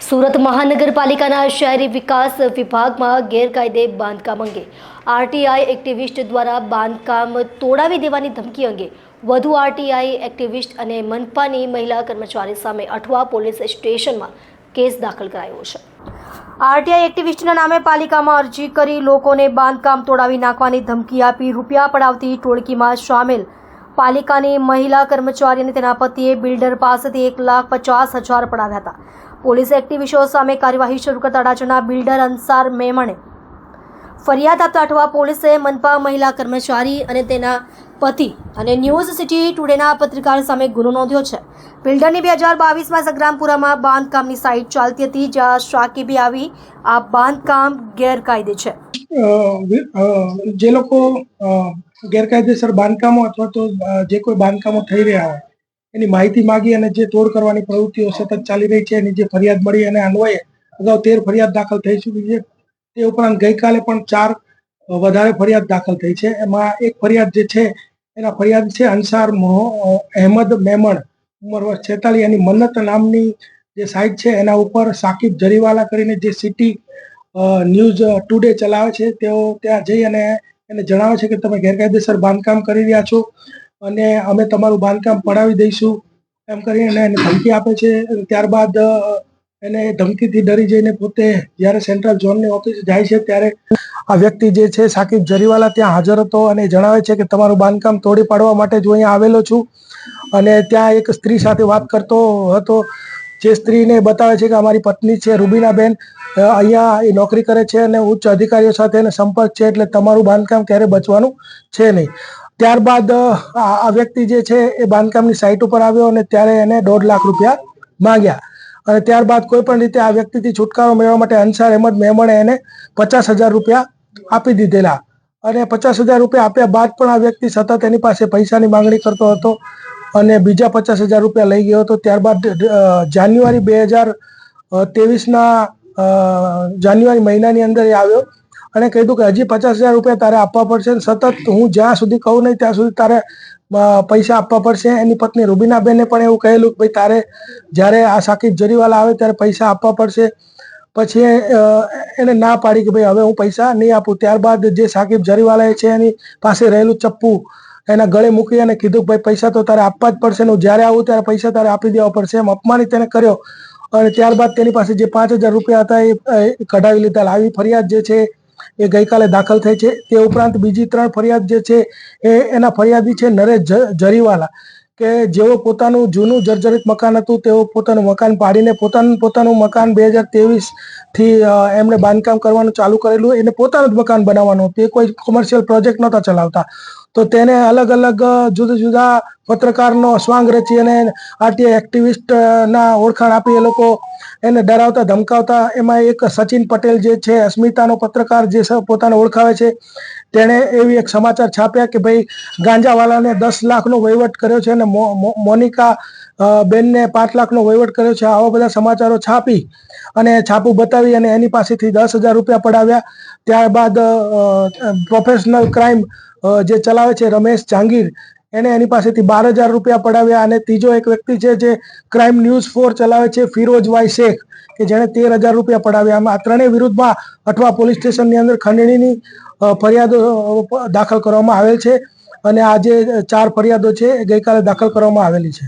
સુરત મહાનગરપાલિકાના શહેરી વિકાસ વિભાગમાં ગેરકાયદે બાંધકામ અંગે આરટીઆઈ એક્ટિવિસ્ટ દ્વારા બાંધકામ તોડાવી દેવાની ધમકી અંગે વધુ આરટીઆઈ એક્ટિવિસ્ટ અને મનપાની મહિલા કર્મચારી સામે અઠવા પોલીસ સ્ટેશનમાં કેસ દાખલ કરાયો છે। આરટીઆઈ એક્ટિવિસ્ટના નામે પાલિકામાં અરજી કરી લોકોને બાંધકામ તોડાવી નાખવાની ધમકી આપી રૂપિયા પડાવતી ટોળકીમાં સામેલ પાલિકાની મહિલા કર્મચારી અને તેના પતિએ બિલ્ડર પાસેથી 1,50,000 પડાવ્યા હતા। પોલીસ એક્ટિવિસ્ટો સામે કાર્યવાહી શરૂ કરતા અડાજણના બિલ્ડર અંસાર મેમણે ફરિયાદ આપતા અઠવા પોલીસે મનપા મહિલા કર્મચારી અને તેના પતિ અને ન્યૂઝ સિટી ટુડેના પત્રકાર સામે ગુનો નોંધ્યો છે। બિલ્ડરની 2022માં સંગ્રામપુરામાં બાંધકામની સાઇટ ચાલતી હતી, જ્યાં શાકીબી આવી આ બાંધકામ ગેરકાયદે છે। જે લોકો ગેરકાયદેસર બાંધકામો અથવા તો જે કોઈ બાંધકામો થઈ રહ્યા હોય એની માહિતી માંગી અને જે તોડ કરવાની પ્રવૃત્તિઓ સતત ચાલી રહી છે, એની જે ફરિયાદ મળી અને અન્વયે અગાઉ 13 ફરિયાદ દાખલ થઈ ચૂકી છે। તે ઉપરાંત ગઈકાલે પણ 4 વધારે ફરિયાદ દાખલ થઈ છે। એમાં એક ફરિયાદ જે છે એના ફરિયાદ છે અંસાર અહેમદ મેમણ, ઉંમર વર્ષ 46, એની મન્નત નામની જે સાઇટ છે એના ઉપર સાકિબ જરીવાલા કરીને જે સિટી ન્યૂઝ ટુડે ચલાવે છે, તેઓ ત્યાં જઈ અને એને જણાવે છે કે તમે ગેરકાયદેસર બાંધકામ કરી રહ્યા છો અને અમે તમારું બાંધકામ પડાવી દઈશું એમ કરીને એને ધમકી આપે છે। ત્યારબાદ એને ધમકીથી ડરી જઈને પોતે જ્યારે સેન્ટ્રલ ઝોનની ઓફિસ જાય છે ત્યારે આ વ્યક્તિ જે છે સાકિબ જરીવાલા ત્યાં હાજર હતો અને જણાવે છે કે તમારું બાંધકામ તોડી પાડવા માટે જ હું અહીંયા આવેલો છું। અને ત્યાં એક સ્ત્રી સાથે વાત કરતો હતો, જે સ્ત્રીને બતાવે છે કે અમારી પત્ની છે રૂબીનાબેન, અહીંયા એ નોકરી કરે છે અને ઉચ્ચ અધિકારીઓ સાથે એને સંપર્ક છે, એટલે તમારું બાંધકામ ક્યારે બચવાનું છે નહીં। ત્યારબાદ આ વ્યક્તિ જે છે એ બાંધકામની સાઇટ ઉપર આવ્યો અને ત્યારે એને 1.5 લાખ રૂપિયા માંગ્યા અને ત્યારબાદ કોઈ પણ રીતે આ વ્યક્તિથી છુટકારો મેળવવા માટે અંસાર અહેમદ મેમણે એને 50,000 રૂપિયા આપી દીધેલા અને 50,000 રૂપિયા આપ્યા બાદ પણ આ વ્યક્તિ સતત એની પાસે પૈસાની માંગણી કરતો હતો અને બીજા 50,000 રૂપિયા લઈ ગયો હતો। ત્યારબાદ જાન્યુઆરી 2023ના જાન્યુઆરી મહિનાની અંદર એ આવ્યો અને કીધું કે હજી 50,000 રૂપિયા તારે આપવા પડશે, સતત હું જ્યાં સુધી કહું નહીં ત્યાં સુધી તારે પૈસા આપવા પડશે। એની પત્ની રૂબીનાબેને પણ એવું કહેલું કે ભાઈ તારે જ્યારે આ સાકિબ જરીવાલા આવે ત્યારે પૈસા આપવા પડશે। પછી એને ના પાડી કે ભાઈ હવે હું પૈસા નહીં આપું। ત્યારબાદ જે સાકિબ જરીવાલા છે એની પાસે રહેલું ચપ્પુ એના ગળે મૂકી અને કીધું કે ભાઈ પૈસા તો તારે આપવા જ પડશે, હું જ્યારે આવું ત્યારે પૈસા તારે આપી દેવા પડશે, એમ અપમાનિત તેને કર્યો અને ત્યારબાદ તેની પાસે જે 5,000 રૂપિયા હતા એ કઢાવી લીધા। આવી ફરિયાદ જે છે એ ગઈકાલે દાખલ થઈ છે। તે ઉપરાંત બીજી 3 ફરિયાદ જે છે એના ફરિયાદી છે નરેશ જરીવાલા, કે જેઓ પોતાનું જૂનું જર્જરિત મકાન હતું તેઓ પોતાનું મકાન પાડીને પોતાનું મકાન 2023થી એમણે બાંધકામ કરવાનું ચાલુ કરેલું। એને પોતાનું જ મકાન બનાવવાનું, તે કોઈ કોમર્શિયલ પ્રોજેક્ટ નહોતા ચલાવતા, તો તેને અલગ અલગ જુદા જુદા પત્રકારનો સ્વાંગ રચી અને આરટીઆઈ એક્ટિવિસ્ટના ઓળખાણ આપી એ લોકો એને ડરાવતા ધમકાવતા। એમાં એક સચિન પટેલ જે છે અસ્મિતાનો પત્રકાર જે પોતાને ઓળખાવે છે, તેણે એવી એક સમાચાર છાપ્યા કે ભાઈ ગાંજાવાલાને 10 લાખનો વહીવટ કર્યો છે અને મોનિકા બેનને 5 લાખનો વહીવટ કર્યો છે। આવા બધા સમાચારો છાપી અને છાપું બતાવી અને એની પાસેથી 10,000 રૂપિયા પડાવ્યા। ત્યારબાદ પ્રોફેશનલ ક્રાઇમ જે ચલાવે છે રમેશ જાંગીર, એને એની પાસેથી 12,000 રૂપિયા પડાવ્યા અને ત્રીજો એક વ્યક્તિ છે જે ક્રાઇમ ન્યૂઝ 4 ચલાવે છે ફિરોઝભાઈ શેખ, કે જેણે 13,000 રૂપિયા પડાવ્યા। આમાં આ ત્રણેય વિરુદ્ધમાં અઠવા પોલીસ સ્ટેશનની અંદર ખંડણીની ફરિયાદો દાખલ કરવામાં આવેલ છે અને આ જે 4 ફરિયાદો છે એ ગઈકાલે દાખલ કરવામાં આવેલી છે।